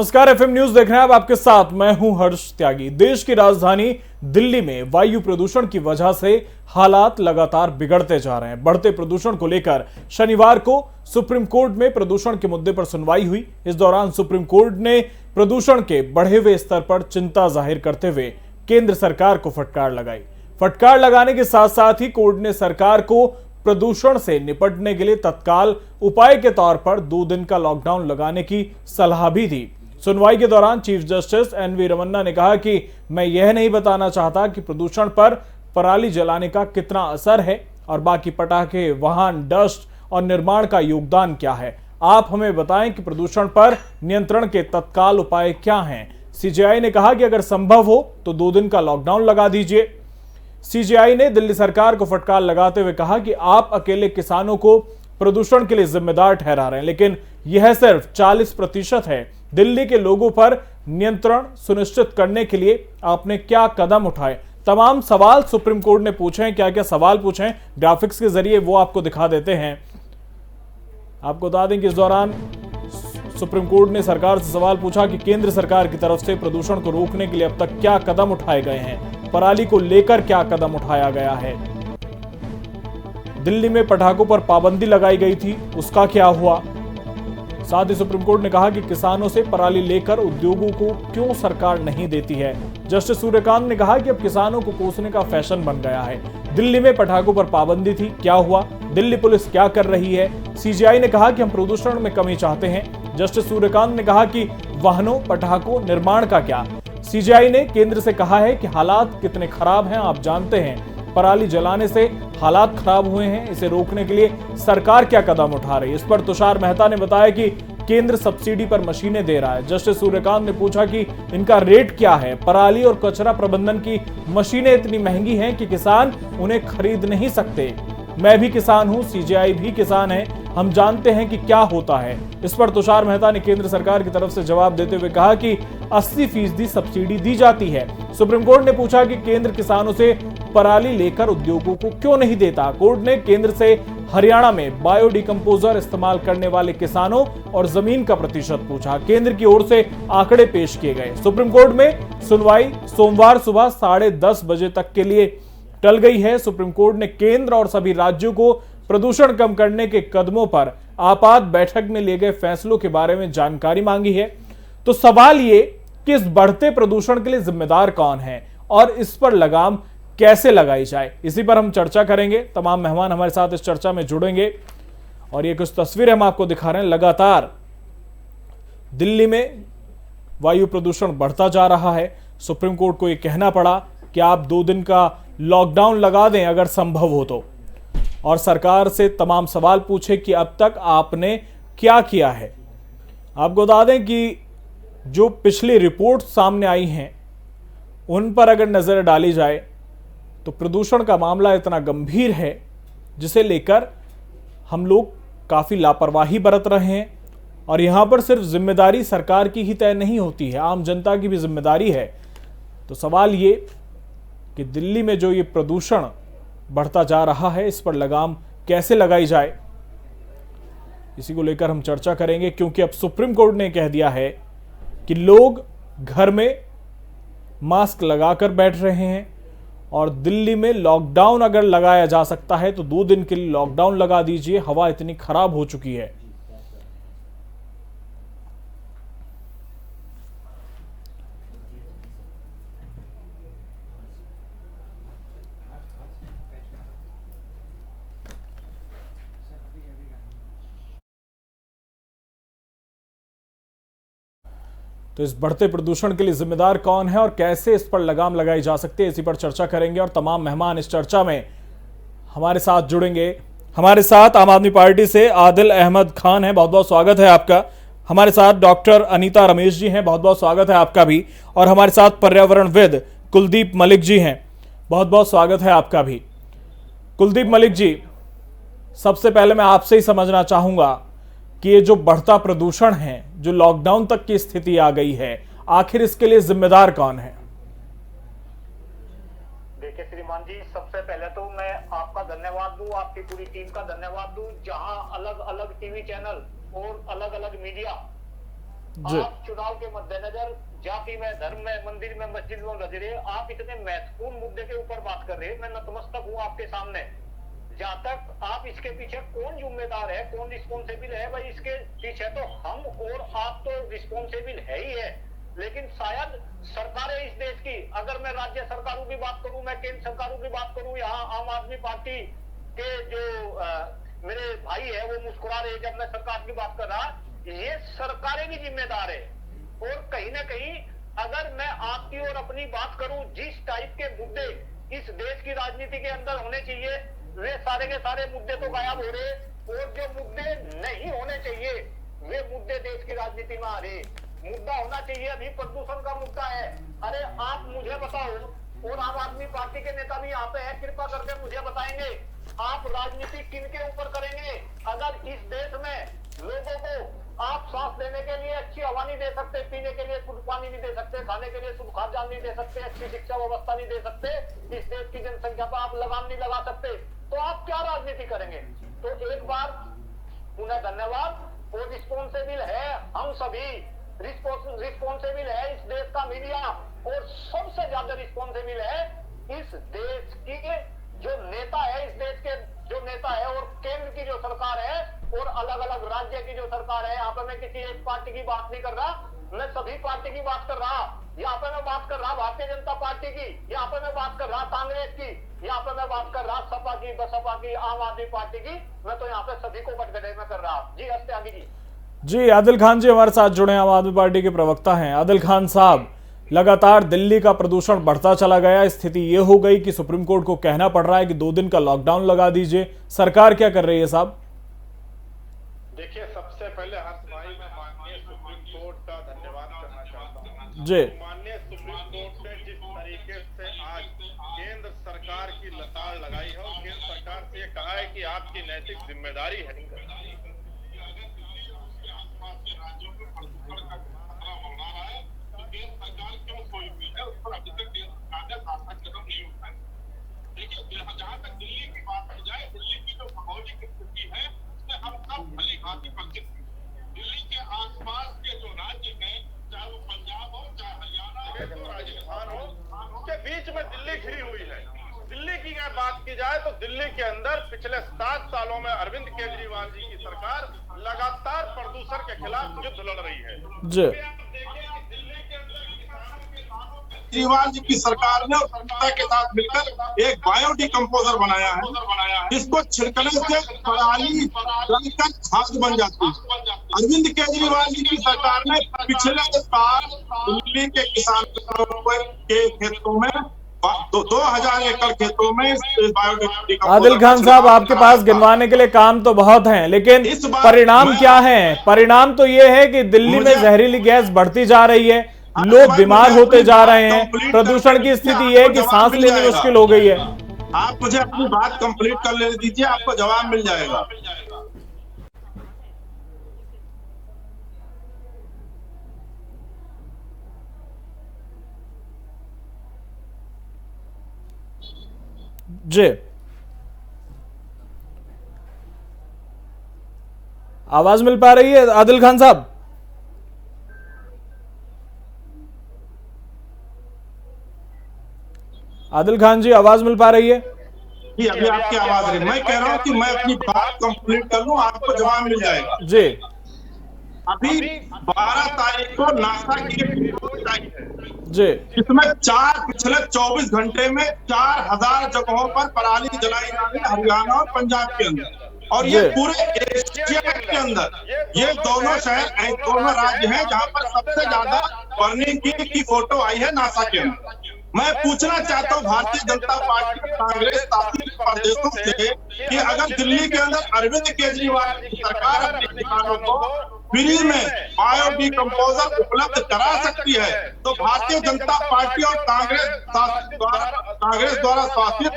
नमस्कार, FM news देख रहे हैं आप, आपके साथ मैं हूं हर्ष त्यागी। देश की राजधानी दिल्ली में वायु प्रदूषण की वजह से हालात लगातार बिगड़ते जा रहे हैं। बढ़ते प्रदूषण को लेकर शनिवार को सुप्रीम कोर्ट में प्रदूषण के मुद्दे पर सुनवाई हुई। इस दौरान सुप्रीम कोर्ट ने प्रदूषण के बढ़े हुए स्तर पर चिंता जाहिर करते हुए केंद्र सरकार को फटकार लगाई। फटकार लगाने के साथ साथ ही कोर्ट ने सरकार को प्रदूषण से निपटने के लिए तत्काल उपाय के तौर पर 2 दिन का लॉकडाउन लगाने की सलाह भी दी। सुनवाई के दौरान चीफ जस्टिस एनवी रमन्ना ने कहा कि मैं यह नहीं बताना चाहता कि प्रदूषण पर पराली जलाने का कितना असर है और बाकी पटाखे, वाहन, डस्ट और निर्माण का योगदान क्या है। आप हमें बताएं कि प्रदूषण पर नियंत्रण के तत्काल उपाय क्या हैं। सीजेआई ने कहा कि अगर संभव हो तो 2 दिन का लॉकडाउन लगा दीजिए। सीजेआई ने दिल्ली सरकार को फटकार लगाते हुए कहा कि आप अकेले किसानों को प्रदूषण के लिए जिम्मेदार ठहरा रहे हैं, लेकिन यह सिर्फ 40% है। दिल्ली के लोगों पर नियंत्रण सुनिश्चित करने के लिए आपने क्या कदम उठाए। तमाम सवाल सुप्रीम कोर्ट ने पूछे हैं। क्या क्या सवाल पूछे हैं, ग्राफिक्स के जरिए वो आपको दिखा देते हैं। आपको बता दें कि इस दौरान सुप्रीम कोर्ट ने सरकार से सवाल पूछा कि केंद्र सरकार की तरफ से प्रदूषण को रोकने के लिए अब तक क्या कदम उठाए गए हैं, पराली को लेकर क्या कदम उठाया गया है। दिल्ली में पटाखों पर पाबंदी लगाई गई थी, उसका क्या हुआ। साथ ही सुप्रीम कोर्ट ने कहा कि किसानों से पराली लेकर उद्योगों को क्यों सरकार नहीं देती है। जस्टिस सूर्यकांत ने कहा कि अब किसानों को कोसने का फैशन बन गया है। दिल्ली में पटाखों पर पाबंदी थी, क्या हुआ। दिल्ली पुलिस क्या कर रही है। सीजेआई ने कहा कि हम प्रदूषण में कमी चाहते हैं। जस्टिस सूर्यकांत ने कहा कि वाहनों, पटाखों, निर्माण का क्या। सीजेआई ने केंद्र से कहा है कि हालात कितने खराब हैं आप जानते हैं। पराली जलाने से हालात खराब हुए हैं, इसे रोकने के लिए सरकार क्या कदम उठा रही है। इस पर तुषार मेहता ने बताया कि केंद्र सब्सिडी पर मशीनें दे रहा है। जस्टिस सूर्यकांत ने पूछा कि इनका रेट क्या है। पराली और कचरा प्रबंधन की मशीनें इतनी महंगी हैं कि किसान उन्हें खरीद नहीं सकते। मैं भी किसान हूं, सीजेआई भी किसान है, हम जानते हैं कि क्या होता है। इस पर तुषार मेहता ने केंद्र सरकार की तरफ से जवाब देते हुए कहा कि 80% सब्सिडी दी जाती है। सुप्रीम कोर्ट ने पूछा कि केंद्र किसानों से पराली लेकर उद्योगों को क्यों नहीं देता। कोर्ट ने केंद्र से हरियाणा में बायोडिकम्पोजर इस्तेमाल करने वाले किसानों और जमीन का प्रतिशत पूछा। केंद्र की ओर से आंकड़े पेश किए गए। सुप्रीम कोर्ट में सुनवाई सोमवार सुबह 10:30 बजे तक के लिए टल गई है। सुप्रीम कोर्ट ने केंद्र और सभी राज्यों को प्रदूषण कम करने के कदमों पर आपात बैठक में लिए गए फैसलों के बारे में जानकारी मांगी है। तो सवाल ये कि इस बढ़ते प्रदूषण के लिए जिम्मेदार कौन है और इस पर लगाम कैसे लगाई जाए, इसी पर हम चर्चा करेंगे। तमाम मेहमान हमारे साथ इस चर्चा में जुड़ेंगे और ये कुछ तस्वीरें हम आपको दिखा रहे हैं। लगातार दिल्ली में वायु प्रदूषण बढ़ता जा रहा है। सुप्रीम कोर्ट को यह कहना पड़ा कि आप 2 दिन का लॉकडाउन लगा दें अगर संभव हो तो, और सरकार से तमाम सवाल पूछे कि अब तक आपने क्या किया है। आपको बता दें कि जो पिछली रिपोर्ट सामने आई हैं उन पर अगर नजर डाली जाए तो प्रदूषण का मामला इतना गंभीर है जिसे लेकर हम लोग काफी लापरवाही बरत रहे हैं। और यहां पर सिर्फ जिम्मेदारी सरकार की ही तय नहीं होती है, आम जनता की भी जिम्मेदारी है। तो सवाल ये कि दिल्ली में जो ये प्रदूषण बढ़ता जा रहा है, इस पर लगाम कैसे लगाई जाए, इसी को लेकर हम चर्चा करेंगे। क्योंकि अब सुप्रीम कोर्ट ने कह दिया है कि लोग घर में मास्क लगाकर बैठ रहे हैं और दिल्ली में लॉकडाउन अगर लगाया जा सकता है तो 2 दिन के लिए लॉकडाउन लगा दीजिए। हवा इतनी खराब हो चुकी है। तो इस बढ़ते प्रदूषण के लिए जिम्मेदार कौन है और कैसे इस पर लगाम लगाई जा सकती है, इसी पर चर्चा करेंगे। और तमाम मेहमान इस चर्चा में हमारे साथ जुड़ेंगे। हमारे साथ आम आदमी पार्टी से आदिल अहमद खान है, बहुत बहुत स्वागत है आपका। हमारे साथ डॉक्टर अनीता रमेश जी हैं, बहुत बहुत स्वागत है आपका भी। और हमारे साथ पर्यावरणविद कुलदीप मलिक जी हैं, बहुत बहुत स्वागत है आपका भी। कुलदीप मलिक जी, सबसे पहले मैं आपसे ही समझना चाहूंगा कि ये जो बढ़ता प्रदूषण है, जो लॉकडाउन तक की स्थिति आ गई है, आखिर इसके लिए जिम्मेदार कौन है। देखिए श्रीमान जी, सबसे पहले तो मैं आपका धन्यवाद दूं, आपकी पूरी टीम का धन्यवाद दूं, जहां अलग अलग टीवी चैनल और अलग अलग मीडिया आप चुनाव के मद्देनजर जाति में, धर्म में, मंदिर में, मस्जिद में लग रहे, आप इतने महत्वपूर्ण मुद्दे के ऊपर बात कर रहे हैं। मैं नतमस्तक हूँ आपके सामने। जहां तक आप इसके पीछे कौन जिम्मेदार है, कौन रिस्पॉन्सिबल है, भाई इसके पीछे तो हम और आप तो रिस्पॉन्सिबल है ही है, लेकिन शायद सरकारें इस देश की, अगर मैं राज्य सरकारों की बात करूं, मैं केंद्र सरकारों की बात करूं, यहाँ आम आदमी पार्टी के जो मेरे भाई है वो मुस्कुरा रहे जब मैं सरकार की बात कर रहा, ये सरकारें भी जिम्मेदार है। और कहीं ना कहीं अगर मैं आपकी और अपनी बात करूं, जिस टाइप के मुद्दे इस देश की राजनीति के अंदर होने चाहिए वे सारे के सारे मुद्दे तो गायब हो रहे, और जो मुद्दे नहीं होने चाहिए वे मुद्दे देश की राजनीति में आ रहे। मुद्दा होना चाहिए अभी प्रदूषण का मुद्दा है। अरे आप मुझे बताओ, और आम आदमी पार्टी के नेता भी यहाँ पे है, कृपा करके मुझे बताएंगे आप राजनीति किन के ऊपर करेंगे? अगर इस देश में लोगों को आप सांस लेने के लिए अच्छी हवा नहीं दे सकते, पीने के लिए शुद्ध पानी नहीं दे सकते, खाने के लिए शुद्ध खाद्यान्न नहीं दे सकते, अच्छी शिक्षा व्यवस्था नहीं दे सकते, इस देश की जनसंख्या पर आप लगाम नहीं लगा सकते, तो आप क्या राजनीति करेंगे? तो एक बार पुनः धन्यवाद। और रिस्पॉन्सिबल है हम सभी, रिस्पॉन्सिबल है इस देश का मीडिया, और सबसे ज्यादा रिस्पॉन्सिबल है इस देश की जो नेता है, इस देश के जो नेता है, और केंद्र की जो सरकार है, और अलग अलग राज्य की जो सरकार है। यहाँ पे मैं किसी एक पार्टी की बात नहीं कर रहा, मैं सभी पार्टी की बात कर रहा। यहाँ पे मैं बात कर रहा भारतीय जनता पार्टी की, यहाँ पे मैं बात कर रहा कांग्रेस की, यहाँ पे मैं बात कर रहा सपा की, बसपा की, आम आदमी पार्टी की। मैं तो यहाँ पे सभी को बटगड़े में कर रहा। जी हस्त्यागी जी। जी आदिल खान जी हमारे साथ जुड़े, आम आदमी पार्टी के प्रवक्ता हैं। आदिल खान साहब, लगातार दिल्ली का प्रदूषण बढ़ता चला गया, स्थिति ये हो गई कि सुप्रीम कोर्ट को कहना पड़ रहा है कि 2 दिन का लॉकडाउन लगा दीजिए। सरकार क्या कर रही है साहब? देखिए, सबसे पहले हर्ष भाई मैं माननीय सुप्रीम कोर्ट का धन्यवाद करना चाहता हूँ। जी, माननीय सुप्रीम कोर्ट ने जिस तरीके से आज केंद्र सरकार की लताड़ लगाई है, और केंद्र सरकार से ये कहा है कि आपकी नैतिक जिम्मेदारी है जहां तक दिल्ली की बात की जाए, दिल्ली की जो भौगोलिक स्थिति है उससे हम सब भली भांति परिचित हैं। दिल्ली के आसपास के जो राज्य हैं, चाहे वो पंजाब हो, चाहे हरियाणा हो, राजस्थान हो, उसके बीच में दिल्ली घिरी हुई है। दिल्ली की अगर बात की जाए तो दिल्ली के अंदर पिछले 7 सालों में अरविंद केजरीवाल जी की सरकार लगातार प्रदूषण के खिलाफ युद्ध लड़ रही है। जी, केजरीवाल जी की सरकार ने जनता के साथ मिलकर एक बायोडिकम्पोजर बनाया है, जिसको छिड़कने से पराली जलकर खाद बन जाती है। अरविंद केजरीवाल जी की सरकार ने पिछले साल दिल्ली के किसानों के खेतों में 2000 एकड़ खेतों में बायोडिकम्पोजर। आदिल खान साहब, आपके पास गिनवाने के लिए काम तो बहुत हैं, लेकिन परिणाम क्या है? परिणाम तो ये है कि दिल्ली में जहरीली गैस बढ़ती जा रही है, लोग बीमार होते जा रहे हैं, प्रदूषण की स्थिति ये है कि सांस लेनी मुश्किल हो गई है। आप मुझे अपनी बात कंप्लीट कर लेने दीजिए, आपको जवाब मिल जाएगा। जी, आवाज मिल पा रही है आदिल खान साहब? आदिल खान जी, आवाज मिल पा रही है? जी, अभी आपकी आवाज रही। मैं कह रहा हूँ कि मैं अपनी बात कंप्लीट कर लूं, आपको जवाब मिल जाएगा। जी, अभी 12 तारीख को नासा की रिपोर्ट आई है, जी, इसमें पिछले 24 घंटे में 4000 जगहों पर पराली जलाई जा रही है, हरियाणा और पंजाब के अंदर, और ये पूरे एशिया के अंदर ये दोनों शहर, दोनों राज्य हैं जहां पर सबसे ज्यादा बर्निंग की फोटो आई है नासा के अंदर। मैं पूछना चाहता हूँ भारतीय जनता पार्टी कांग्रेस शासित प्रदेशों से कि अगर दिल्ली के अंदर अरविंद केजरीवाल की सरकार अपने किसानों को फ्री में बायोडिकम्पोजर उपलब्ध करा सकती है, तो भारतीय जनता पार्टी और कांग्रेस द्वारा शासित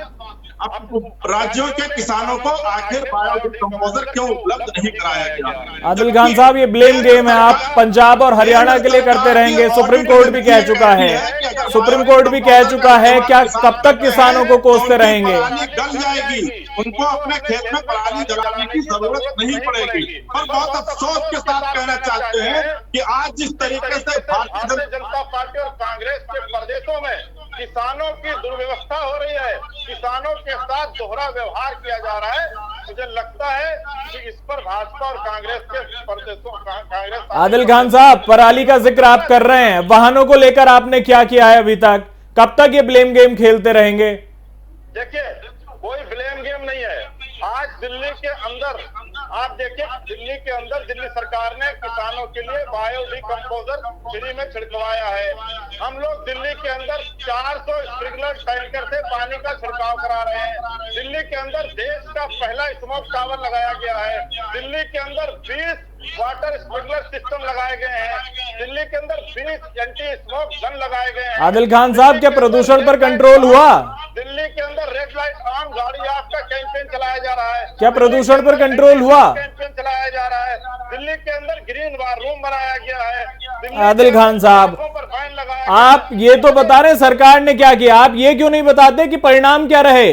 राज्यों के किसानों को आखिर बायोडिकम्पोजर क्यों उपलब्ध नहीं कराया गया? आदिल खान साहब, ये ब्लेम गेम है, आप पंजाब और हरियाणा के लिए करते रहेंगे। सुप्रीम कोर्ट भी कह चुका है, सुप्रीम कोर्ट भी कह चुका है, क्या कब तक किसानों को कोसते रहेंगे? गल जाएगी उनको अपने खेत में पराली जलाने की जरूरत नहीं पड़ेगी। और बहुत अफसोस के साथ कहना चाहते हैं कि आज जिस तरीके से भारतीय जनता पार्टी और कांग्रेस के प्रदेशों में किसानों की दुर्व्यवस्था हो रही है, किसानों के साथ दोहरा व्यवहार किया जा रहा है, मुझे लगता है कि इस पर भाजपा और कांग्रेस के प्रदेशों कांग्रेस। आदिल खान साहब, पराली का जिक्र आप कर रहे हैं, वाहनों को लेकर आपने क्या किया है अभी तक? कब तक ये ब्लेम गेम खेलते रहेंगे? देखिए, कोई ब्लेम गेम नहीं है। आज दिल्ली के अंदर आप देखिए, दिल्ली के अंदर दिल्ली सरकार ने किसानों के लिए बायो डिकम्पोजर फ्री में छिड़कवाया है। हम लोग दिल्ली के अंदर 400 स्प्रिंकलर टैंकर से पानी का छिड़काव करा रहे हैं। दिल्ली के अंदर देश का पहला स्मोक टावर लगाया गया है। दिल्ली के अंदर 20 वाटर स्प्रिंकलर सिस्टम लगाए गए हैं। दिल्ली के अंदर 20 एंटी स्मोक गन लगाए गए हैं। आदिल खान साहब, क्या प्रदूषण पर कंट्रोल हुआ? दिल्ली के अंदर रेड लाइट ऑन गाड़ी आपका कैंपेन चलाया जा रहा है। क्या प्रदूषण पर कंट्रोल हुआ? कैंपेन चलाया जा रहा है। दिल्ली के अंदर ग्रीन वार रूम बनाया गया है। आदिल खान साहब, आप ये तो बता रहे हैं सरकार ने क्या किया, आप ये क्यों नहीं बताते कि परिणाम क्या रहे?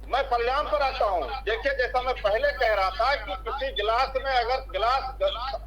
मैं परिणाम पर आता हूँ। देखिए, जैसा मैं पहले कह रहा था कि किसी गिलास में अगर गिलास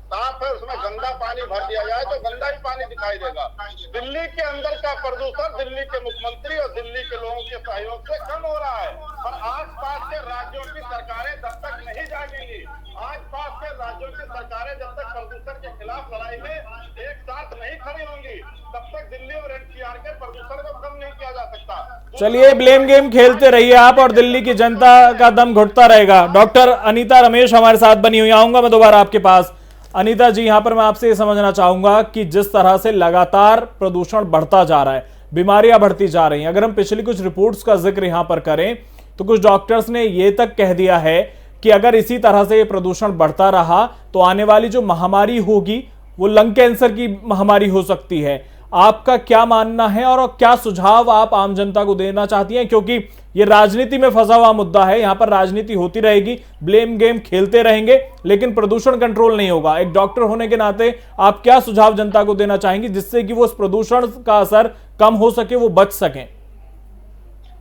साफ है, उसमें गंदा पानी भर दिया जाए तो गंदा ही पानी दिखाई देगा। दिल्ली के अंदर का प्रदूषण दिल्ली के मुख्यमंत्री और दिल्ली के लोगों के सहयोग से कम हो रहा है। और आसपास के राज्यों की सरकारें जब तक नहीं जागेंगी, आसपास के राज्यों की सरकारें जब तक प्रदूषण के खिलाफ लड़ाई में एक साथ नहीं खड़ी होंगी, तब तक दिल्ली और एनसीआर के प्रदूषण को कम नहीं किया जा सकता। चलिए, ब्लेम गेम खेलते रहिए आप और दिल्ली की जनता का दम घुटता रहेगा। डॉक्टर अनीता रमेश हमारे साथ बनी हुई, आऊंगा मैं दोबारा आपके पास। अनीता जी, यहां पर मैं आपसे ये समझना चाहूंगा कि जिस तरह से लगातार प्रदूषण बढ़ता जा रहा है, बीमारियां बढ़ती जा रही हैं, अगर हम पिछली कुछ रिपोर्ट्स का जिक्र यहां पर करें तो कुछ डॉक्टर्स ने यह तक कह दिया है कि अगर इसी तरह से ये प्रदूषण बढ़ता रहा तो आने वाली जो महामारी होगी वो लंग कैंसर की महामारी हो सकती है। आपका क्या मानना है और क्या सुझाव आप आम जनता को देना चाहती हैं? क्योंकि ये राजनीति में फंसा हुआ मुद्दा है, यहां पर राजनीति होती रहेगी, ब्लेम गेम खेलते रहेंगे, लेकिन प्रदूषण कंट्रोल नहीं होगा। एक डॉक्टर होने के नाते आप क्या सुझाव जनता को देना चाहेंगी जिससे कि वो उस प्रदूषण का असर कम हो सके, वो बच सकें?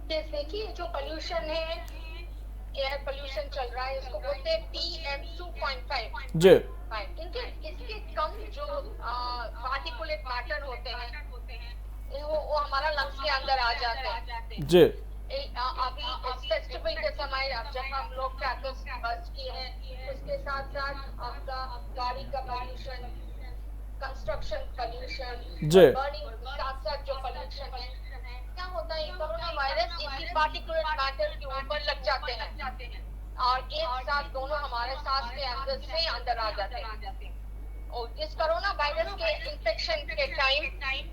जैसे कि जो पोल्यूशन है, एयर पोल्यूशन चल रहा है, इसको बोलते हैं PM2.5 जी। ठीक है, इसके कम जो पार्टिकुलेट मैटर होते हैं वो हमारा लंग्स के अंदर आ जाते हैं जी। अभी फेस्टिवल के समय जब हम लोग क्रैकर्स बर्स्ट किए हैं, उसके साथ साथ आपका गाड़ी का पोल्यूशन, कंस्ट्रक्शन पोल्यूशन, बर्निंग के साथ साथ जो पोल्यूशन है, क्या होता है, कोरोना वायरस इसी पार्टिकुलर मैटर के ऊपर लग जाते हैं और एक साथ दोनों हमारे सांस के अंदर से अंदर आ जाते हैं। और इस कोरोना वायरस के इन्फेक्शन के टाइम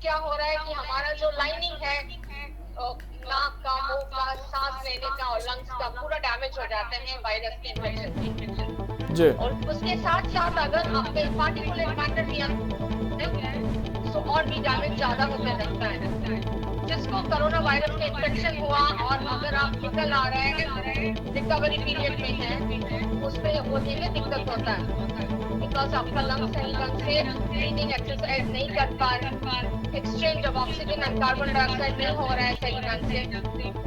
क्या हो रहा है कि हमारा जो लाइनिंग है, नाक का, मुंह का, सांस लेने का और लंग्स का पूरा डैमेज हो जाते हैं वायरस के इन्फेक्शन से। और उसके साथ साथ अगर आपके पार्टिकुलर मैटर भी तो और भी डैमेज ज्यादा होने लगता है। जिसको कोरोना वायरस का इन्फेक्शन हुआ और अगर आप निकल आ रहे हैं, रिकवरी पीरियड में है, उसमें होने में दिक्कत होता है बिकॉज आपका लंग्स सही ढंग से ब्रीदिंग एक्सरसाइज नहीं कर पा रहे, exchange of oxygen and carbon dioxide नहीं हो रहा है सही ढंग से।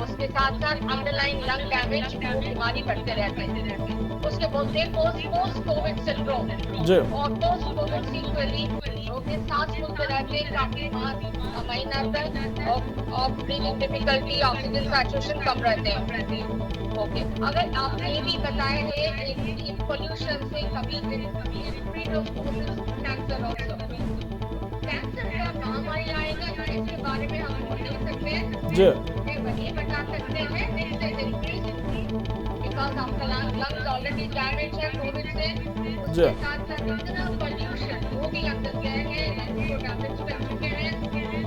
उसके साथ साथ अंडरलाइन लंग डैमेज, बीमारी बढ़ते रहते हैं, उसके बोलते हैं पोस्ट कोविड सिंड्रोम। और पोस्ट कोविड सीक्वेली सांस फूलते रहते हैं काफी महीना तक और ब्रीदिंग डिफिकल्टी, ऑक्सीजन सैचुरेशन कम रहते हैं। ओके, अगर आप ये भी बताए हैं पोल्यूशन से कभी कैंसर ऑल्सो, कैंसर का महामारी आएगा इसके बारे में हम बोल नहीं सकते हैं, ये बता सकते हैं बिकॉज आपका लंग्स ऑलरेडी डैमेज है कोविड से, उसके साथ साथ इतना पोल्यूशन वो भी अंदर गए हैं, उसको डैमेज कर चुके हैं।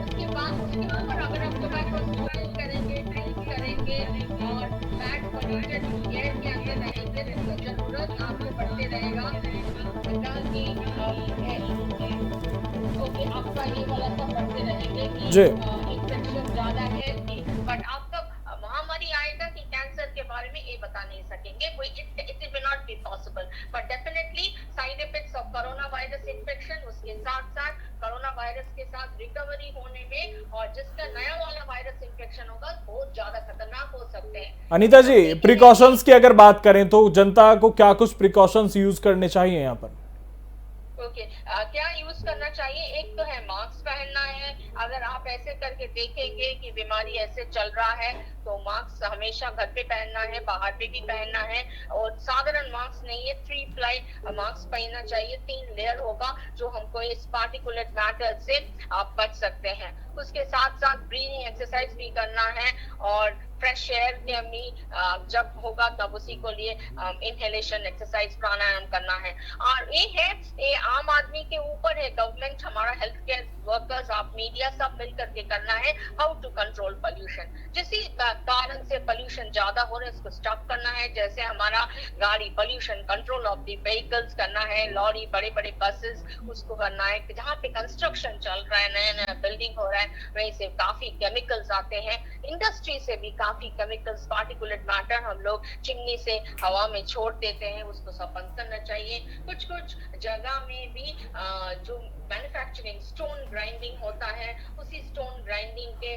उसके बाद उसके ऊपर अगर आप टोबैको स्मोकिंग करेंगे, ड्रिंक्स करेंगे और बैड पोल्यूटेड एयर के अंदर रहेंगे तो जरूरत आपको बढ़ते रहेगा कि आपका ये वाला सब बढ़ते रहेंगे कि इन्फेक्शन ज्यादा है, बट आपका महामारी आएगा कि कैंसर के बारे में ये बता नहीं सकेंगे, it will not be possible. But definitely side effects of corona virus infection, उसके साथ साथ कोरोना वायरस के साथ रिकवरी होने में और जिसका नया वाला वायरस इन्फेक्शन होगा बहुत ज्यादा खतरनाक हो सकते हैं। अनीता जी, प्रिकॉशंस की अगर बात करें तो जनता को क्या कुछ प्रिकॉशंस यूज करने चाहिए यहाँ पर? ओके, क्या यूज करना चाहिए? एक तो है मास्क पहनना है। अगर आप ऐसे करके देखेंगे कि बीमारी ऐसे चल रहा है तो मास्क हमेशा घर पे पहनना है, बाहर पे भी पहनना है। और साधारण मास्क नहीं है, 3 प्लाई मास्क पहनना चाहिए, 3 लेयर होगा जो हमको इस पार्टिकुलेट मैटर से आप बच सकते हैं। उसके साथ साथ ब्रीदिंग एक्सरसाइज भी करना है और फ्रेश एयर के भी जब होगा तब उसी को लिए इनहेलेशन एक्सरसाइज प्राणायाम करना है। और ये आम आदमी के ऊपर है, गवर्नमेंट, हमारा हेल्थ केयर वर्कर्स, आप मीडिया सब मिलकर के करना है हाउ टू कंट्रोल पोल्यूशन। जिस कारण से पोल्यूशन ज्यादा हो रहा है उसको स्टॉप करना है। जैसे हमारा गाड़ी pollution control of the vehicles करना है, लॉरी, बड़े बड़े बसेस, उसको करना है। जहाँ पे कंस्ट्रक्शन चल रहा है, नया नया बिल्डिंग हो रहा है, वहीं से काफी केमिकल्स आते हैं। इंडस्ट्री से भी काफी केमिकल्स, पार्टिकुलेट मैटर हम लोग चिमनी से हवा में छोड़ देते हैं, उसको सब बंद करना चाहिए। कुछ कुछ जगह में भी जो मैन्युफैक्चरिंग स्टोन ग्राइंडिंग होता है, उसी स्टोन ग्राइंडिंग के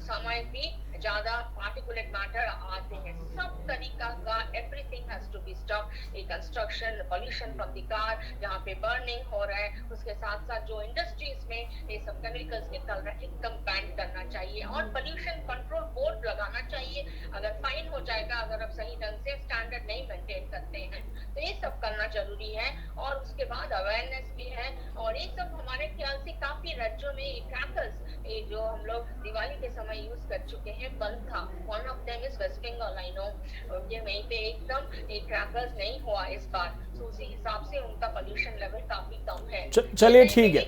समय भी ज्यादा पार्टिकुलेट मैटर आते हैं। सब तरीका का everything has to be stop. ये construction, pollution from the car, जहाँ पे बर्निंग हो रहा है, उसके साथ साथ जो इंडस्ट्रीज में ये सब केमिकल्स निकल रहा है, एकदम बैन करना चाहिए। और पोल्यूशन कंट्रोल बोर्ड लगाना चाहिए। अगर फाइन हो जाएगा अगर आप सही ढंग से स्टैंडर्ड नहीं मेंटेन करते हैं, तो ये सब करना जरूरी है। और उसके बाद अवेयरनेस भी है। और ये सब हमारे ख्याल से काफी राज्यों में ये क्रैकर्स, ये जो हम लोग दिवाली के समय यूज कर चुके हैं, बंद था। One of them is West Bengal, I know, ये वहीं पे एकदम ये क्रैकर्स नहीं हुआ इस बार, तो उसी हिसाब से उनका पोल्यूशन लेवल काफी कम है। चलिए ठीक है,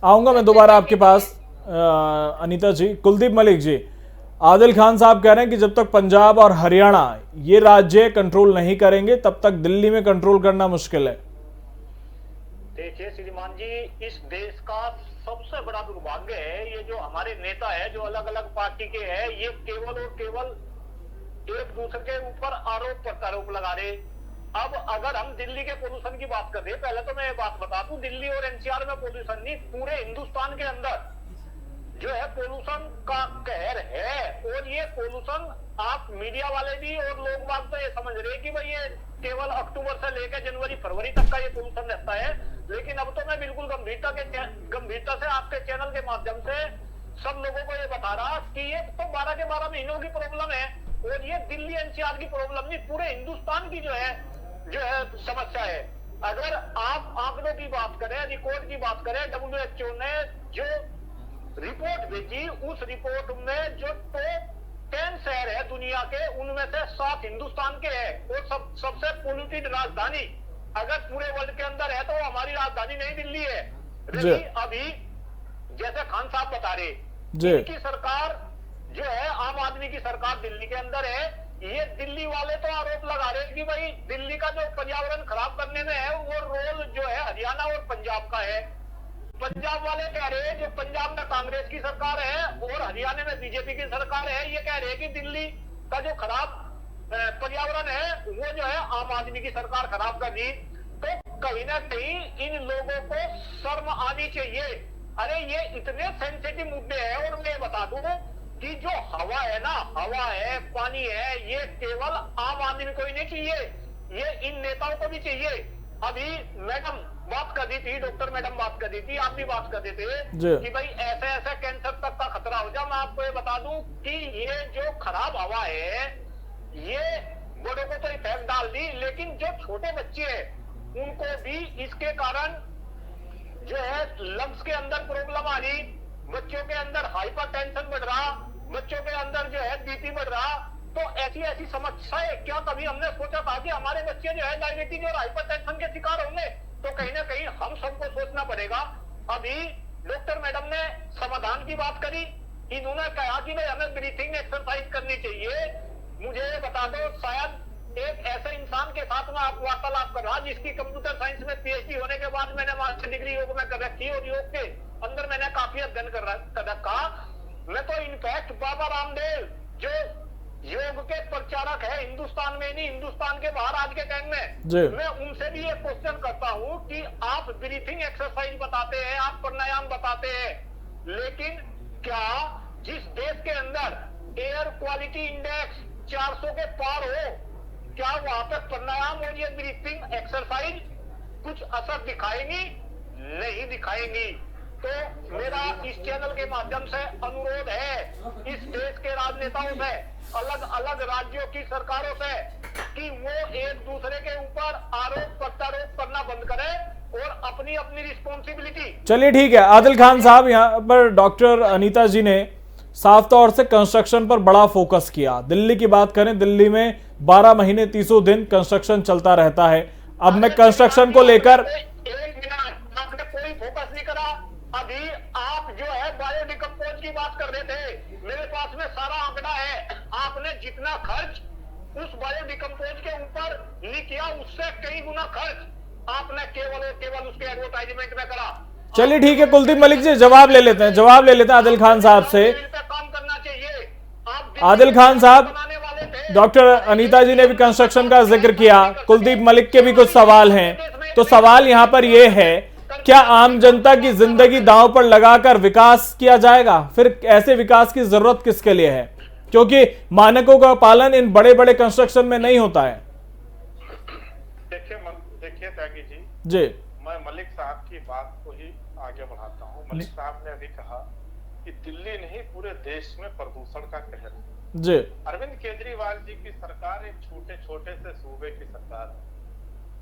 आऊंगा मैं दोबारा आपके पास। अनीता जी, कुलदीप मलिक जी, आदिल खान साहब कह रहे हैं कि जब तक पंजाब और हरियाणा ये राज्य कंट्रोल नहीं करेंगे तब तक दिल्ली में कंट्रोल करना मुश्किल है। देखिए श्रीमान जी, इस देश का सबसे बड़ा दुर्भाग्य है ये जो हमारे नेता है, जो अलग अलग पार्टी के हैं, ये केवल और केवल एक दूसरे के ऊपर आरोप प्रत्यारोप लगा रहे। अब अगर हम दिल्ली के पोल्यूशन की बात कर रहे हैं, पहले तो मैं ये बात बता दूं, दिल्ली और एनसीआर में पोल्यूशन नहीं, पूरे हिंदुस्तान के अंदर जो है पोल्यूशन का कहर है। और ये पोल्यूशन आप मीडिया वाले भी और लोग बात तो ये समझ रहे हैं कि भाई ये केवल अक्टूबर से लेकर जनवरी फरवरी तक का ये पोल्यूशन रहता है। लेकिन अब तो मैं बिल्कुल गंभीरता से आपके चैनल के माध्यम से सब लोगों को ये बता रहा कि ये तो 12 के 12 महीनों की प्रॉब्लम है। और ये दिल्ली एनसीआर की प्रॉब्लम नहीं, पूरे हिंदुस्तान की जो है समस्या है। अगर आप आंकड़ों की बात करें, रिकॉर्ड की बात करें, WHO ने जो रिपोर्ट भेजी, उस रिपोर्ट में जो टॉप 10 शहर है दुनिया के, उनमें से 7 हिंदुस्तान के हैं। और सबसे पोल्यूटेड राजधानी अगर पूरे वर्ल्ड के अंदर है तो हमारी राजधानी नई दिल्ली है। अभी जैसे खान साहब बता रहे, इनकी सरकार जो है, आम आदमी की सरकार दिल्ली के अंदर है। ये दिल्ली वाले तो आरोप लगा रहे हैं कि भाई दिल्ली का जो पर्यावरण खराब करने में है वो रोल जो है हरियाणा और पंजाब का है। पंजाब वाले कह रहे हैं जो पंजाब में कांग्रेस की सरकार है और हरियाणा में बीजेपी की सरकार है, ये कह रहे हैं कि दिल्ली का जो खराब पर्यावरण है वो जो है आम आदमी की सरकार खराब कर दी। तो कहीं ना कहीं इन लोगों को शर्म आनी चाहिए। अरे ये इतने सेंसिटिव मुद्दे हैं। और मैं बता दूं कि जो हवा है ना, हवा है, पानी है, ये केवल आम आदमी को ही नहीं चाहिए, ये इन नेताओं को भी चाहिए। अभी मैडम बात कर दी थी, डॉक्टर मैडम बात कर दी थी, आप भी बात कर दी थी कि भाई ऐसे ऐसे कैंसर तक का खतरा हो जाए। मैं आपको ये बता दूं कि ये जो खराब हवा है ये बड़ों को तो इफेक्ट डाल दी, लेकिन जो छोटे बच्चे हैं उनको भी इसके कारण जो है लंग्स के अंदर प्रॉब्लम आ रही, बच्चों के अंदर हाइपरटेंशन बढ़ रहा, बच्चों के अंदर जो है बीपी बढ़ रहा। तो ऐसी समस्याएं क्या कभी हमने सोचा था कि हमारे बच्चे जो है डायबिटीज और हाइपरटेंशन के शिकार होंगे? तो कहीं ना कहीं हम सबको सोचना पड़ेगा। अभी डॉक्टर मैडम ने समाधान की बात करी, इन्होंने कहा कि भाई हमें ब्रीथिंग एक्सरसाइज करनी चाहिए। मुझे बता दो, शायद एक ऐसे इंसान के साथ में आप वार्तालाप कर रहा जिसकी कंप्यूटर साइंस में PhD होने के बाद मैंने मास्टर डिग्री योग में कर रखी और योग के अंदर मैंने काफी अध्ययन कर रखा। मैं तो इनफैक्ट बाबा रामदेव जो योग के प्रचारक है हिंदुस्तान में नहीं, हिंदुस्तान के बाहर आज के टाइम में, मैं उनसे भी एक क्वेश्चन करता हूं कि आप ब्रीथिंग एक्सरसाइज बताते हैं, आप प्राणायाम बताते हैं, लेकिन क्या जिस देश के अंदर एयर क्वालिटी इंडेक्स 400 के पार हो, क्या वहां पर प्राणायाम और ये ब्रीथिंग एक्सरसाइज कुछ असर दिखाएंगी? नहीं दिखाएंगी। तो मेरा इस चैनल के माध्यम से अनुरोध है इस देश के राजनेताओं से, अलग अलग राज्यों की सरकारों से, कि वो एक दूसरे के ऊपर आरोप प्रत्यारोप करना बंद करें और अपनी अपनी रिस्पॉन्सिबिलिटी। चलिए ठीक है आदिल खान साहब, यहाँ पर डॉक्टर अनीता जी ने साफ तौर से कंस्ट्रक्शन पर बड़ा फोकस किया। दिल्ली की बात करें, दिल्ली में 12 महीने 30 दिन कंस्ट्रक्शन चलता रहता है। अब मैं कंस्ट्रक्शन को लेकर आपने कोई फोकस नहीं करा। अभी आप जो है बायोडिकम्पोज की बात कर रहे थे, मेरे पास में सारा आंकड़ा है। आपने जितना खर्च उस बायोडिकम्पोज के ऊपर नहीं किया, उससे कई गुना खर्च आपने केवल और केवल उसके एडवर्टाइजमेंट में करा। चलिए ठीक है कुलदीप मलिक जी, जवाब ले लेते हैं आदिल खान साहब से। काम करना चाहिए। आदिल खान साहब, डॉक्टर अनीता जी ने भी कंस्ट्रक्शन का जिक्र किया, कुलदीप मलिक के भी कुछ सवाल हैं। तो सवाल यहाँ पर यह है, क्या आम जनता की जिंदगी दांव पर लगाकर विकास किया जाएगा? फिर ऐसे विकास की जरूरत किसके लिए है? क्योंकि मानकों का पालन इन बड़े बड़े कंस्ट्रक्शन में नहीं होता है। देखिए त्यागी जी, मैं मलिक साहब की बात को ही आगे बढ़ाता हूँ। मलिक साहब ने अभी कहा कि दिल्ली नहीं पूरे देश में प्रदूषण का कहर है। जी, अरविंद केजरीवाल जी की सरकार एक छोटे छोटे से सूबे की सरकार है,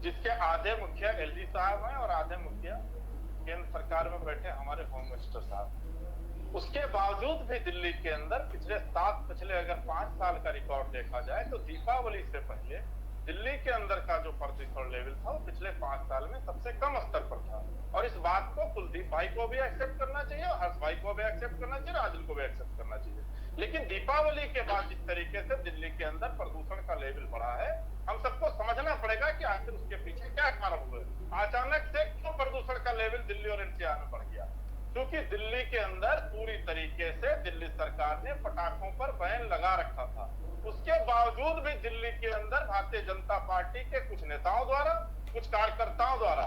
जिसके आधे मुखिया एलजी साहब हैं और आधे मुखिया केंद्र सरकार में बैठे हमारे होम मिनिस्टर साहब। उसके बावजूद भी दिल्ली के अंदर पिछले अगर 5 साल का रिकॉर्ड देखा जाए तो दीपावली से पहले दिल्ली के अंदर का जो प्रदूषण लेवल था वो पिछले 5 साल में सबसे कम स्तर पर था। और इस बात को कुलदीप भाई को भी एक्सेप्ट करना चाहिए और हर्ष भाई को भी एक्सेप्ट करना चाहिए, आदिल को भी एक्सेप्ट करना चाहिए। लेकिन दीपावली के बाद जिस तरीके से दिल्ली के अंदर प्रदूषण का लेवल बढ़ा है, हम सबको समझना पड़ेगा कि आखिर उसके पीछे क्या कारण हुए। अचानक से क्यों प्रदूषण का लेवल दिल्ली और एनसीआर में बढ़ गया? क्योंकि दिल्ली के अंदर पूरी तरीके से दिल्ली सरकार ने पटाखों पर बैन लगा रखा था। उसके बावजूद भी दिल्ली के अंदर भारतीय जनता पार्टी के कुछ नेताओं द्वारा, कुछ कार्यकर्ताओं द्वारा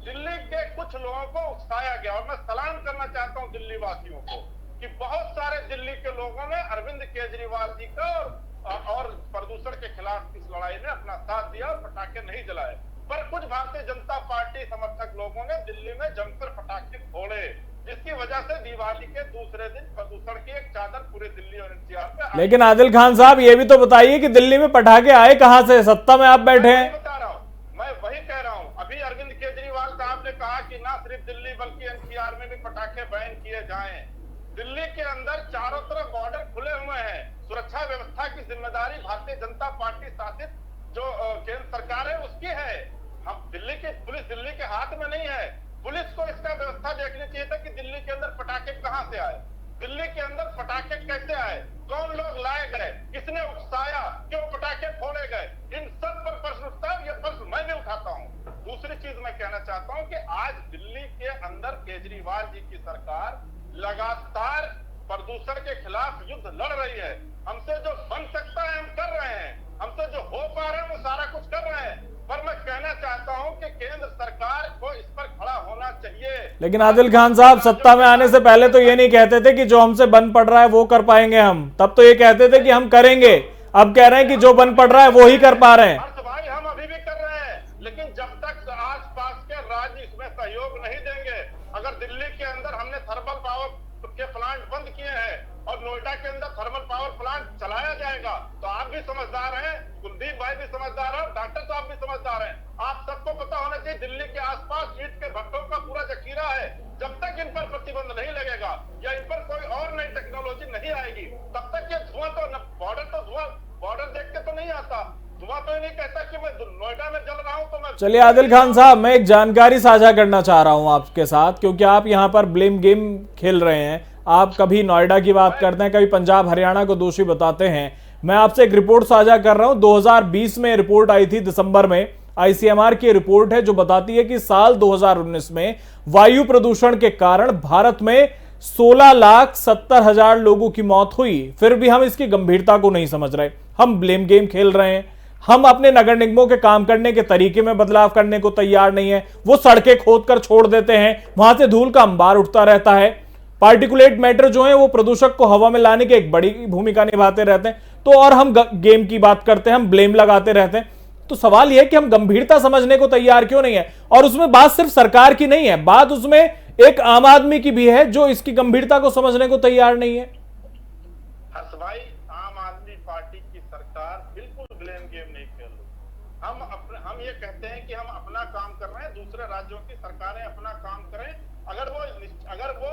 दिल्ली के कुछ लोगों को उकसाया गया। और मैं सलाम करना चाहता हूं दिल्ली वासियों को कि बहुत सारे दिल्ली के लोगों ने अरविंद केजरीवाल जी का और प्रदूषण के खिलाफ इस लड़ाई में अपना साथ दिया और पटाखे नहीं जलाए। पर कुछ भारतीय जनता पार्टी समर्थक लोगों ने दिल्ली में जमकर पटाखे फोड़े, जिसकी वजह से दिवाली के दूसरे दिन प्रदूषण की एक चादर पूरे दिल्ली और एनसीआर पे। लेकिन आदिल खान साहब ये भी तो बताइए कि दिल्ली में पटाखे आए कहां से? सत्ता में आप बैठे हैं। मैं वही कह रहा हूं। अभी अरविंद केजरीवाल साहब ने कहा कि ना सिर्फ दिल्ली बल्कि एनसीआर में भी पटाखे बैन किए जाएं। दिल्ली के अंदर चारों तरफ बॉर्डर खुले हुए हैं। सुरक्षा व्यवस्था की जिम्मेदारी भारतीय जनता पार्टी शासित जो केंद्र सरकार है उसकी है। हम दिल्ली की पुलिस दिल्ली के हाथ में नहीं है। पुलिस को इसका व्यवस्था देखनी चाहिए था कि दिल्ली के अंदर पटाखे कहां से आए, दिल्ली के अंदर पटाखे कैसे आए, कौन लोग लाए गए, किसने उकसाया, क्यों पटाखे फोड़े गए। इन सब पर प्रश्न उठता है। ये प्रश्न मैं भी उठाता हूं। दूसरी चीज मैं कहना चाहता हूं कि आज दिल्ली के अंदर केजरीवाल जी की सरकार लगातार प्रदूषण के खिलाफ युद्ध लड़ रही है। हमसे जो बन सकता है हम कर रहे हैं, हमसे जो हो पा रहे हैं वो सारा कुछ कर रहे हैं। पर मैं कहना चाहता हूं कि केंद्र सरकार को इस पर खड़ा होना चाहिए। लेकिन आदिल खान साहब, सत्ता में आने से पहले तो ये नहीं कहते थे कि जो हमसे बन पड़ रहा है वो कर पाएंगे हम। तब तो ये कहते थे कि हम करेंगे। अब कह रहे हैं कि जो बन पड़ रहा है वो ही कर पा रहे हैं। भाई हम अभी भी कर रहे हैं, लेकिन जब तक आस पास के राज्य इसमें सहयोग नहीं देंगे। अगर दिल्ली के अंदर हमने थर्मल पावर के प्लांट बंद किए हैं और नोएडा के अंदर थर्मल पावर प्लांट चलाया जाएगा, तो आप भी समझदार हैं, कुलदीप भाई भी समझदार है, डॉक्टर साहब भी समझदार हैं। आप सबको पता होना चाहिए दिल्ली के आसपास ईंट के भट्टों का पूरा जखीरा है। जब तक इन पर प्रतिबंध नहीं लगेगा या इन पर कोई और नई टेक्नोलॉजी नहीं आएगी, तब तक ये धुआं तो बॉर्डर देख के तो नहीं आता। धुआं तो नहीं कहता कि मैं नोएडा में जल रहा हूं तो मैं। चलिए आदिल खान साहब, मैं एक जानकारी साझा करना चाह रहा हूं आपके साथ, क्योंकि आप यहां पर ब्लेम गेम खेल रहे हैं। आप कभी नोएडा की बात करते हैं, कभी पंजाब हरियाणा को दोषी बताते हैं। मैं आपसे एक रिपोर्ट साझा कर रहा हूं। 2020 में रिपोर्ट आई थी दिसंबर में, आईसीएमआर की रिपोर्ट है जो बताती है कि साल 2019 में वायु प्रदूषण के कारण भारत में 16,70,000 लोगों की मौत हुई। फिर भी हम इसकी गंभीरता को नहीं समझ रहे, हम ब्लेम गेम खेल रहे हैं। हम अपने नगर निगमों के काम करने के तरीके में बदलाव करने को तैयार नहीं है। वो सड़कें खोदकर छोड़ देते हैं, वहां से धूल का अंबार उठता रहता है। पार्टिकुलेट मैटर जो है वो प्रदूषक को हवा में लाने की एक बड़ी भूमिका निभाते रहते हैं। तो और हम गेम की बात करते हैं, हम ब्लेम लगाते रहते हैं। तो सवाल यह है कि हम गंभीरता समझने को तैयार क्यों नहीं है। और उसमें बात सिर्फ सरकार की नहीं है, बात उसमें एक आम आदमी की भी है जो इसकी गंभीरता को समझने को तैयार नहीं है। हर्ष भाई, आम आदमी पार्टी की सरकार बिल्कुल ब्लेम गेम नहीं खेल रही। हम ये कहते हैं कि हम अपना काम कर रहे हैं, दूसरे राज्यों की सरकारें अपना काम करें। अगर वो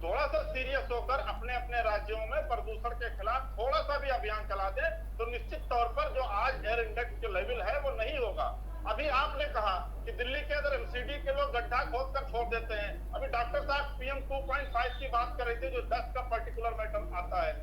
थोड़ा सा सीरियस होकर अपने अपने राज्यों में प्रदूषण के खिलाफ थोड़ा सा भी अभियान चला दे तो निश्चित तौर पर जो आज एयर इंडेक्स के लेवल है वो नहीं होगा। अभी आपने कहा कि दिल्ली के अंदर एमसीडी के लोग गड्ढा खोद कर छोड़ देते हैं। अभी डॉक्टर साहब PM 2.5 की बात कर रहे थे, जो 10 का पर्टिकुलर मैटर आता है।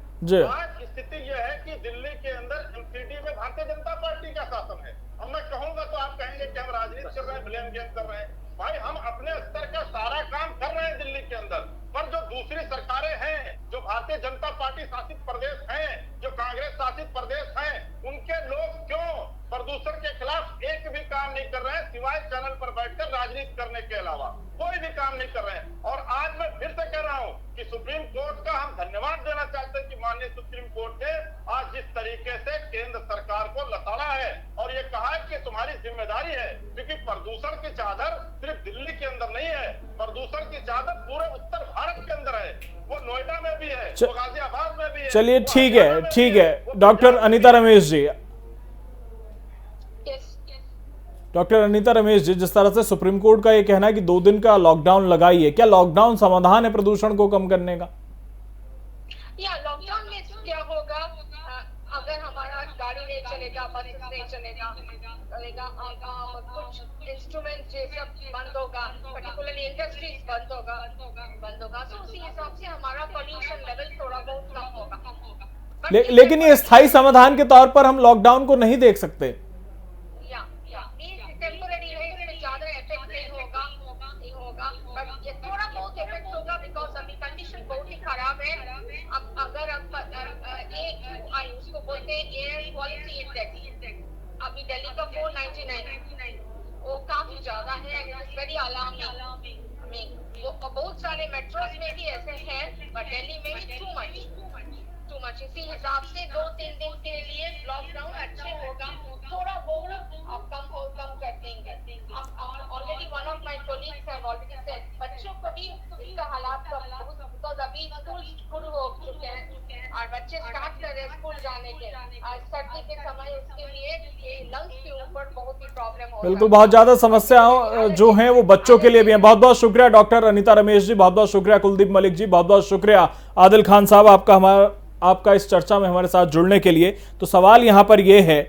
आज स्थिति यह है कि दिल्ली के अंदर एमसीडी में भारतीय जनता पार्टी का शासन है। अब मैं कहूंगा तो आप कहेंगे कि हम राजनीति कर रहे हैं, ब्लेम गेम कर रहे हैं। भाई, हम अपने स्तर का सारा काम कर रहे हैं दिल्ली के अंदर, पर जो दूसरी सरकारें हैं, जो भारतीय जनता पार्टी शासित प्रदेश हैं, जो कांग्रेस शासित प्रदेश हैं, उनके लोग क्यों प्रदूषण के खिलाफ एक भी काम नहीं कर रहे हैं, सिवाय चैनल पर बैठकर राजनीति करने के अलावा कोई भी काम नहीं कर रहे हैं। और आज मैं फिर से कह रहा हूं कि सुप्रीम कोर्ट का हम धन्यवाद देना चाहते हैं कि माननीय सुप्रीम कोर्ट ने आज जिस तरीके से केंद्र सरकार को लताड़ा है और ये कहा है कि तुम्हारी जिम्मेदारी है, क्योंकि प्रदूषण की चादर सिर्फ दिल्ली के अंदर नहीं है, प्रदूषण की चादर पूरे उत्तर भारत के अंदर है। वो नोएडा में भी है, वो गाजियाबाद में भी है। चलिए, ठीक है डॉक्टर अनीता रमेश जी। डॉक्टर अनीता रमेश जी, जिस तरह से सुप्रीम कोर्ट का ये कहना है कि 2 दिन का लॉकडाउन लगाइए, क्या लॉकडाउन समाधान है प्रदूषण को कम करने का? या लॉकडाउन में क्या होगा, अगर हमारा गाड़ी नहीं चलेगा, बस नहीं चलेगा, कुछ इंस्ट्रूमेंट ये सब बंद होगा, पर्टिकुलरली इंडस्ट्रीज बंद होगा, तो उसी हिसाब से हमारा पोल्यूशन लेवल थोड़ा बहुत कम होगा। लेकिन ये स्थायी समाधान के तौर पर हम लॉकडाउन को नहीं देख सकते। टेम्पररी है, इसमें ज्यादा इफेक्ट नहीं होगा, बट ये थोड़ा बहुत इफेक्ट होगा, बिकॉज अभी कंडीशन बहुत ही खराब है। अब अगर उसको बोलते हैं एयर क्वालिटी इंडेक्स, अभी दिल्ली का 499, वो काफी ज्यादा है, वेरी अलार्मिंग। बहुत सारे मेट्रोस में भी ऐसे हैं, बट दिल्ली में टू मच। इसी हिसाब से 2-3 दिन के लिए लॉकडाउन अच्छे होगा, थोड़ा बहुत कम कर देंगे। Already one of my colleagues have already said बच्चों को भी इसका हालात कम, बिकॉज अभी स्कूल शुरू हो चुके हैं और बच्चे स्टार्ट कर रहे हैं स्कूल जाने के। सर्दी के समय उसके लिए ये लंग्स के ऊपर बहुत ही प्रॉब्लम हो। बिल्कुल, बहुत ज्यादा समस्याएं जो हैं वो बच्चों के लिए भी हैं। बहुत बहुत शुक्रिया डॉक्टर अनीता रमेश जी, बहुत बहुत शुक्रिया कुलदीप मलिक जी, बहुत बहुत शुक्रिया आदिल खान साहब आपका इस चर्चा में हमारे साथ जुड़ने के लिए। तो सवाल यहां पर यह है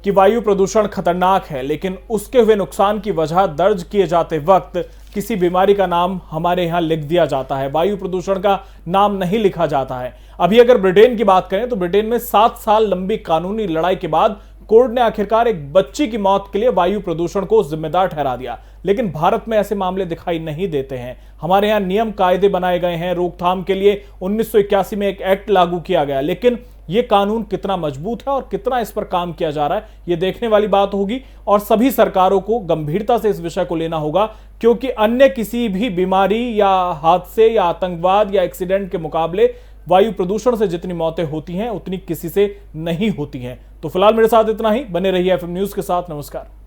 कि वायु प्रदूषण खतरनाक है, लेकिन उसके हुए नुकसान की वजह दर्ज किए जाते वक्त किसी बीमारी का नाम हमारे यहां लिख दिया जाता है, वायु प्रदूषण का नाम नहीं लिखा जाता है। अभी अगर ब्रिटेन की बात करें तो ब्रिटेन में 7 साल लंबी कानूनी लड़ाई के बाद कोर्ट ने आखिरकार एक बच्ची की मौत के लिए वायु प्रदूषण को जिम्मेदार ठहरा दिया। लेकिन भारत में ऐसे मामले दिखाई नहीं देते हैं। हमारे यहाँ नियम कायदे बनाए गए हैं रोकथाम के लिए। 1981 में एक एक्ट लागू किया गया, लेकिन यह कानून कितना मजबूत है और कितना इस पर काम किया जा रहा है, यह देखने वाली बात होगी। और सभी सरकारों को गंभीरता से इस विषय को लेना होगा, क्योंकि अन्य किसी भी बीमारी या हादसे या आतंकवाद या एक्सीडेंट के मुकाबले वायु प्रदूषण से जितनी मौतें होती हैं उतनी किसी से नहीं होती हैं। तो फिलहाल मेरे साथ इतना ही। बने रहिए FM न्यूज के साथ। नमस्कार।